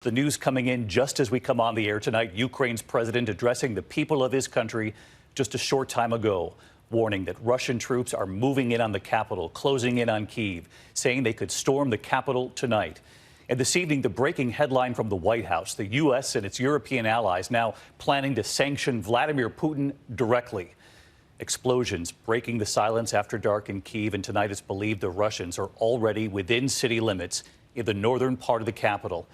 The news coming in just as we come on the air tonight. Ukraine's president addressing the people of his country just a short time ago, warning that Russian troops are moving in on the capital, closing in on Kyiv, saying they could storm the capital tonight. And this evening, the breaking headline from the White House: the U.S. and its European allies now planning to sanction Vladimir Putin directly. Explosions breaking the silence after dark in Kyiv, and tonight it's believed the Russians are already within city limits in the northern part of the capital.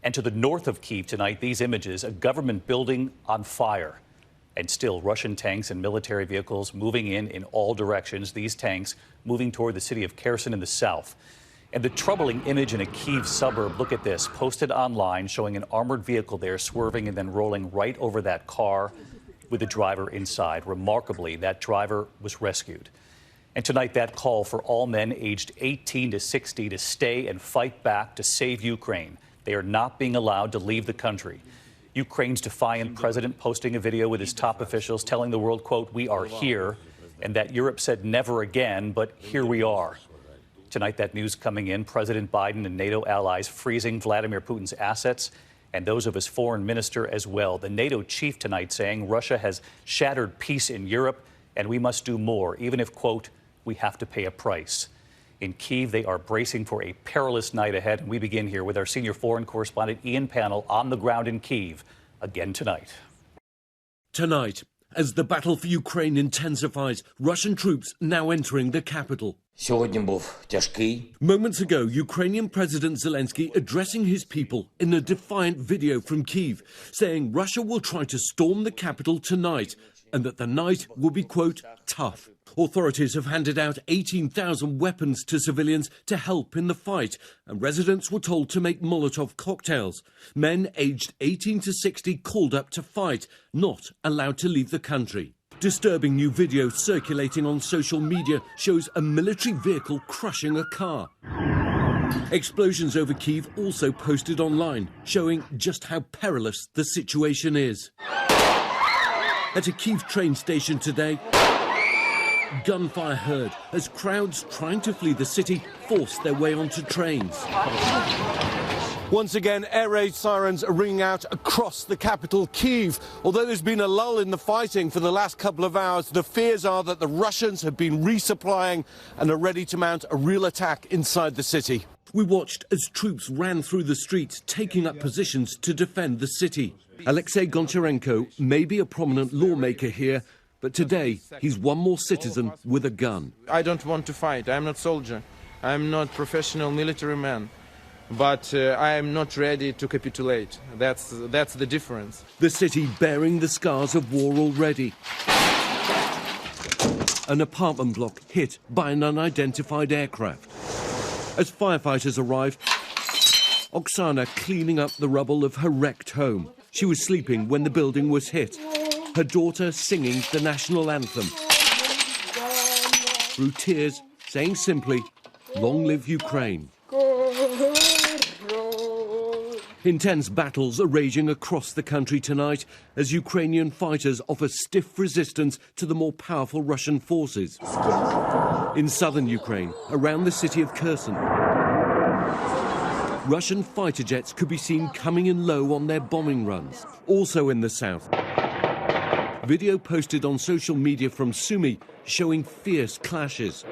And to the north of Kyiv tonight, these images, a government building on fire. And still, Russian tanks and military vehicles moving in all directions. These tanks moving toward the city of Kherson in the south. And the troubling image in a Kyiv suburb, look at this, posted online, showing an armored vehicle there swerving and then rolling right over that car with the driver inside. Remarkably, that driver was rescued. And tonight, that call for all men aged 18 to 60 to stay and fight back to save Ukraine. They are not being allowed to leave the country. Ukraine's defiant president posting a video with his top officials telling the world, quote, "We are here," and that Europe said never again, but here we are. Tonight, that news coming in, President Biden and NATO allies freezing Vladimir Putin's assets and those of his foreign minister as well. The NATO chief tonight saying Russia has shattered peace in Europe and we must do more, even if, quote, we have to pay a price. In Kyiv, they are bracing for a perilous night ahead. And we begin here with our senior foreign correspondent, Ian Pannell, on the ground in Kyiv again tonight. Tonight, as the battle for Ukraine intensifies, Russian troops now entering the capital. Moments ago, Ukrainian President Zelensky addressing his people in a defiant video from Kyiv, saying Russia will try to storm the capital tonight and that the night will be, quote, tough. Authorities have handed out 18,000 weapons to civilians to help in the fight, and residents were told to make Molotov cocktails. Men aged 18 to 60 called up to fight, not allowed to leave the country. Disturbing new video circulating on social media shows a military vehicle crushing a car. Explosions over Kyiv also posted online, showing just how perilous the situation is. At a Kyiv train station today, gunfire heard as crowds trying to flee the city force their way onto trains. Once again, air raid sirens are ringing out across the capital, Kyiv. Although there's been a lull in the fighting for the last couple of hours, the fears are that the Russians have been resupplying and are ready to mount a real attack inside the city. We watched as troops ran through the streets, taking up positions to defend the city. Alexei Goncharenko may be a prominent lawmaker here, but today he's one more citizen with a gun. I don't want to fight. I'm not soldier. I'm not professional military man. But I am not ready to capitulate. That's the difference. The city bearing the scars of war already. An apartment block hit by an unidentified aircraft. As firefighters arrived, Oksana cleaning up the rubble of her wrecked home. She was sleeping when the building was hit. Her daughter singing the national anthem. Through tears, saying simply, "Long live Ukraine." Intense battles are raging across the country tonight as Ukrainian fighters offer stiff resistance to the more powerful Russian forces. In southern Ukraine, around the city of Kherson, Russian fighter jets could be seen coming in low on their bombing runs. Also in the south, video posted on social media from Sumy showing fierce clashes.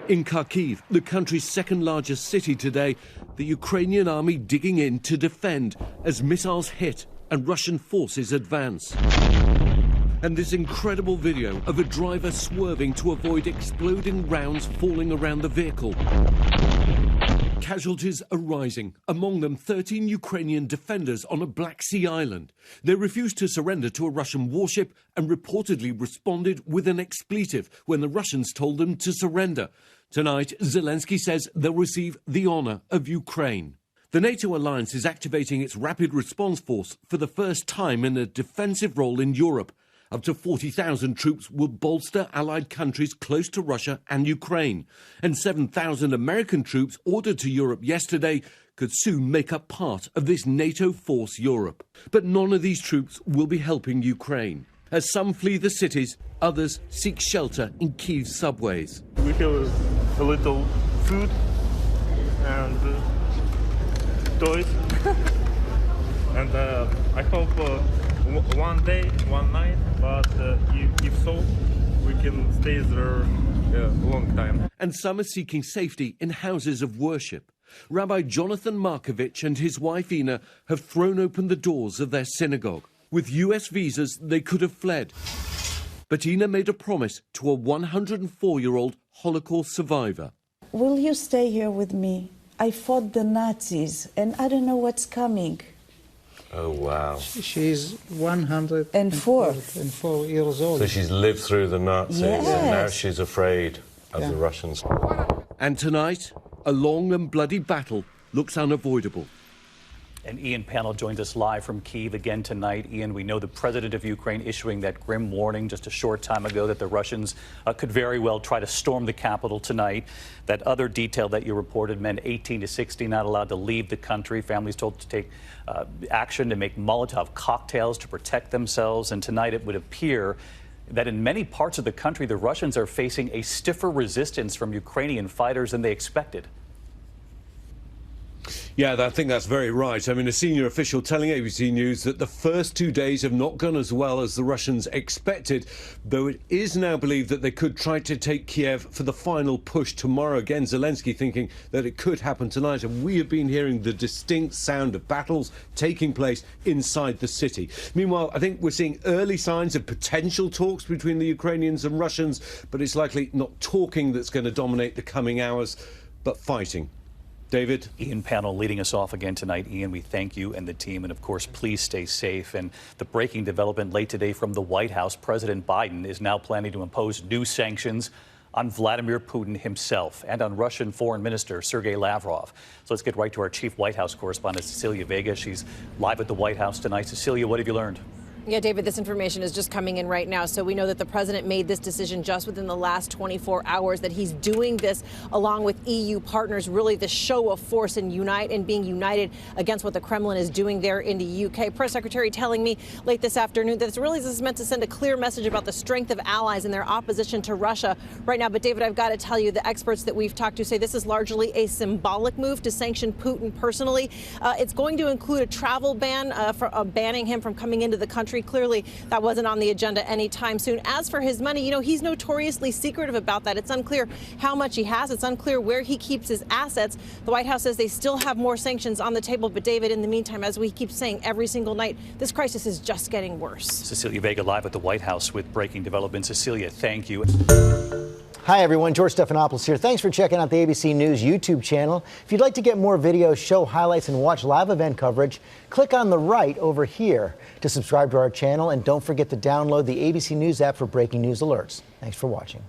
In Kyiv, the country's second largest city today, the Ukrainian army digging in to defend as missiles hit and Russian forces advance. And this incredible video of a driver swerving to avoid exploding rounds falling around the vehicle. Casualties are rising, among them 13 Ukrainian defenders on a Black Sea island. They refused to surrender to a Russian warship and reportedly responded with an expletive when the Russians told them to surrender. Tonight, Zelensky says they'll receive the honor of Ukraine. The NATO alliance is activating its rapid response force for the first time in a defensive role in Europe. Up to 40,000 troops will bolster allied countries close to Russia and Ukraine. And 7,000 American troops ordered to Europe yesterday could soon make up part of this NATO force Europe. But none of these troops will be helping Ukraine. As some flee the cities, others seek shelter in Kyiv's subways. We have a little food and toys. and I hope one day, one night, but if so, we can stay there a long time. And some are seeking safety in houses of worship. Rabbi Jonathan Markovich and his wife Ina have thrown open the doors of their synagogue. With US visas, they could have fled. But Ina made a promise to a 104-year-old Holocaust survivor. Will you stay here with me? I fought the Nazis, and I don't know what's coming. Oh, wow. She's 104 years old. So she's lived through the Nazis, Yes. and now she's afraid of the Russians. And tonight, a long and bloody battle looks unavoidable. And Ian Panel joins us live from Kyiv again tonight. Ian, we know the president of Ukraine issuing that grim warning just a short time ago that the Russians could very well try to storm the capital tonight. That other detail that you reported, men 18 to 60 not allowed to leave the country. Families told to take action to make Molotov cocktails to protect themselves. And tonight it would appear that in many parts of the country, the Russians are facing a stiffer resistance from Ukrainian fighters than they expected. Yeah, I think that's very right. I mean, a senior official telling ABC News that the first 2 days have not gone as well as the Russians expected, though it is now believed that they could try to take Kiev for the final push tomorrow. Again, Zelensky thinking that it could happen tonight, and we have been hearing the distinct sound of battles taking place inside the city. Meanwhile, I think we're seeing early signs of potential talks between the Ukrainians and Russians, but it's likely not talking that's going to dominate the coming hours, but fighting. David? Ian Panel leading us off again tonight. Ian, we thank you and the team. And of course, please stay safe. And the breaking development late today from the White House, President Biden is now planning to impose new sanctions on Vladimir Putin himself and on Russian Foreign Minister Sergei Lavrov. So let's get right to our chief White House correspondent, Cecilia Vega. She's live at the White House tonight. Cecilia, what have you learned? Yeah, David, this information is just coming in right now. So we know that the president made this decision just within the last 24 hours, that he's doing this along with EU partners, really the show of force and being united against what the Kremlin is doing there in the UK. Press secretary telling me late this afternoon that this is meant to send a clear message about the strength of allies and their opposition to Russia right now. But David, I've got to tell you, the experts that we've talked to say this is largely a symbolic move to sanction Putin personally. It's going to include a travel ban, banning him from coming into the country. Clearly, that wasn't on the agenda anytime soon. As for his money, he's notoriously secretive about that. It's unclear how much he has. It's unclear where he keeps his assets. The White House says they still have more sanctions on the table. But David, in the meantime, as we keep saying every single night, this crisis is just getting worse. Cecilia Vega live at the White House with breaking developments. Cecilia, thank you. Hi, everyone. George Stephanopoulos here. Thanks for checking out the ABC News YouTube channel. If you'd like to get more videos, show highlights, and watch live event coverage, click on the right over here to subscribe to our channel. And don't forget to download the ABC News app for breaking news alerts. Thanks for watching.